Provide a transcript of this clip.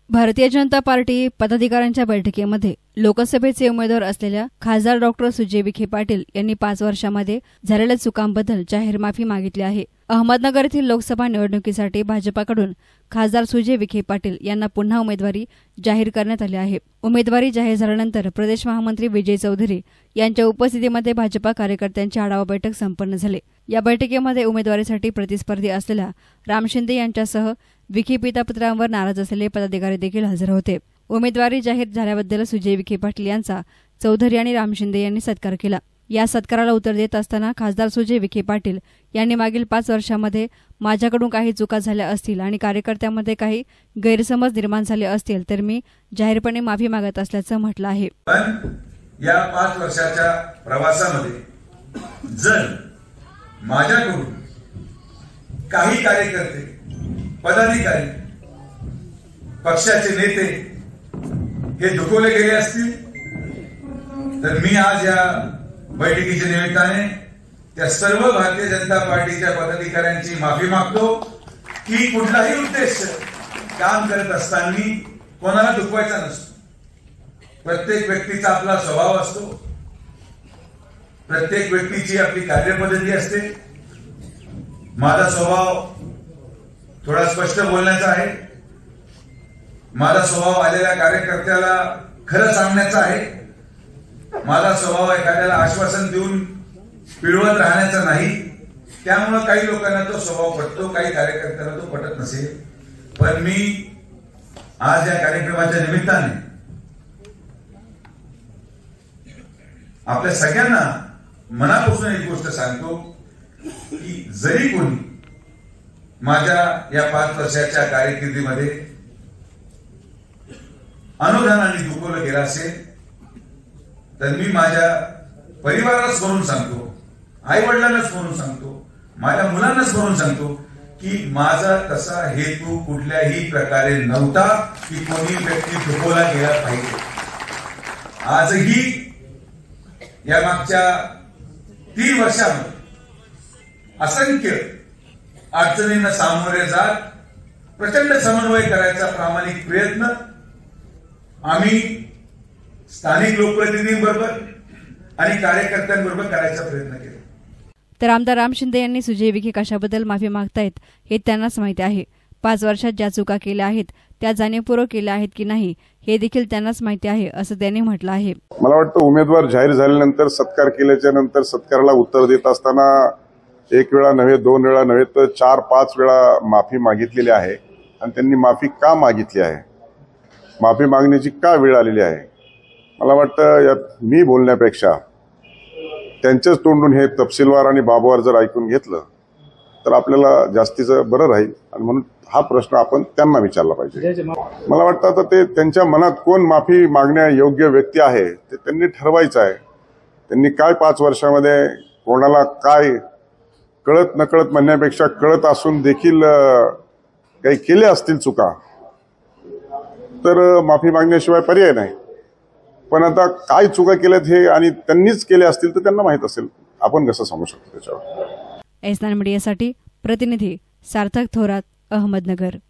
Bharatiya Janata party पदाधिकाऱ्यांच्या बैठकीमध्ये लोकसभेचे उमेदवार असलेल्या खासदार डॉक्टर सुजय विखे पाटील यांनी 5 वर्षांमध्ये झालेल्या चुकांबद्दल जाहीर माफी मागितली आहे। अहमदनगर येथील लोकसभा निवडणुकीसाठी भाजपाकडून खासदार सुजय विखे पाटील यांना पुन्हा उमेदवारी जाहीर करण्यात आली आहे। उमेदवारी जाहीर झाल्यानंतर प्रदेश महामंत्री विजय चौधरी यांच्या उपस्थितीमध्ये भाजपा कार्यकर्त्यांची आढावा बैठक संपन्न झाली। या बैठकीमध्ये उमेदवारीसाठी प्रतिस्पर्धी असलेल्या राम शिंदे यांच्यासह विखे पितापुत्रांवर नाराज असलेले पदाधिकारी देखील हजर होते। उमेदवारी जाहीर झाल्याबद्दल सुजय विखे पाटील यांचा चौधरी आणि राम शिंदे यांनी सत्कार केला। या सत्काराला उत्तर देत असताना खासदार सुजय विखे पाटील यांनी मागील 5 वर्षांमध्ये माझ्याकडून काही चुका झाल्या असतील आणि कार्यकर्त्यांमध्ये काही गैरसमज निर्माण झाले असतील तर मी जाहीरपणे माफी मागत असल्याचं म्हटलं आहे। या 5 वर्षाच्या प्रवासामध्ये जर माझ्याकडून काही कार्यकर्ते, पदाधिकारी, पक्षाचे नेते हे दुखवले गेले असतील तर मी आज या बैठकीच्या निमित्ताने त्या सर्व भारतीय जनता पार्टीच्या पदाधिकाऱ्यांची माफी मागतो की कुठलाही उद्देश काम करत असताना कोणाला दुखवायचा नसतो। प्रत्येक व्यक्तीचा आपला स्वभाव असतो, प्रत्येक व्यक्तीची आपली कार्यपद्धती असते। माझा स्वभाव थोडा स्पष्ट बोलण्याचा आहे, माझा स्वभाव आलेल्या कार्यकर्त्याला खरं सांगण्याचा आहे, माझा स्वभाव एखाद्याला आश्वासन देऊन पिळवत राहण्याचा नाही। त्यामुळे काही लोकांना तो स्वभाव पटतो, काही कार्यकर्त्यांना तो पटत नसेल। पण मी आज या कार्यक्रमाच्या निमित्ताने आपल्या सगळ्यांना मनापासून एक गोष्ट सांगतो की जरी कोणी माझ्या या 5 वर्षाच्या कारकिर्दीमध्ये अनुदानाने दुखवलं गेलं असेल तर मी माझ्या परिवाराला स्मरून सांगतो, आई वडिलांना स्मरून सांगतो, माझ्या मुलांना स्मरून सांगतो की माझा तसा हेतू कुठल्याही प्रकारे नव्हता की कोणी व्यक्ती दुखवला गेला पाहिजे। आजही या मागच्या 3 वर्षांमध्ये असंख्य अडचणींना सामोरे जात प्रचंड समन्वय करायचा प्रामाणिक प्रयत्न आम्ही स्थानिक लोकप्रतिनिधींबरोबर आणि कार्यकर्त्यांबरोबर करायचा प्रयत्न केला। तर आमदार राम शिंदे यांनी सुजय विखे कशाबद्दल माफी मागतायत हे त्यांनाच माहिती आहे। 5 वर्षात ज्या चुका केल्या आहेत त्या जाणीवपूर्वक केल्या आहेत की नाही हे देखील त्यांनाच माहिती आहे असं त्यांनी म्हटलं आहे। मला वाटतं उमेदवार जाहीर झाल्यानंतर सत्कार केल्याच्या नंतर सत्काराला उत्तर देत असताना 1 वेळा नव्हे, 2 वेळा नव्हे तर 4-5 वेळा माफी मागितलेली आहे। आणि त्यांनी माफी का मागितली आहे, माफी मागण्याची का वेळ आलेली आहे, मला वाटतं यात मी बोलण्यापेक्षा त्यांच्याच तोंडून हे तपशीलवार आणि बाबवार जर ऐकून घेतलं तर आपल्याला जास्तीचं बरं राहील। आणि म्हणून हा प्रश्न आपण त्यांना विचारला पाहिजे। मला वाटतं आता ते त्यांच्या मनात कोण माफी मागण्या योग्य व्यक्ती आहे ते त्यांनी ठरवायचं आहे। त्यांनी काय 5 वर्षामध्ये कोणाला काय कळत नकळत म्हणण्यापेक्षा कळत असून देखील काही केले असतील चुका तर माफी मागण्याशिवाय पर्याय नाही। पण आता काय चुका केल्यात हे आणि त्यांनीच केले असतील तर त्यांना माहित असेल, आपण कसं सांगू शकतो त्याच्यावर। एस9 मीडियासाठी प्रतिनिधी सार्थक थोरात, अहमदनगर।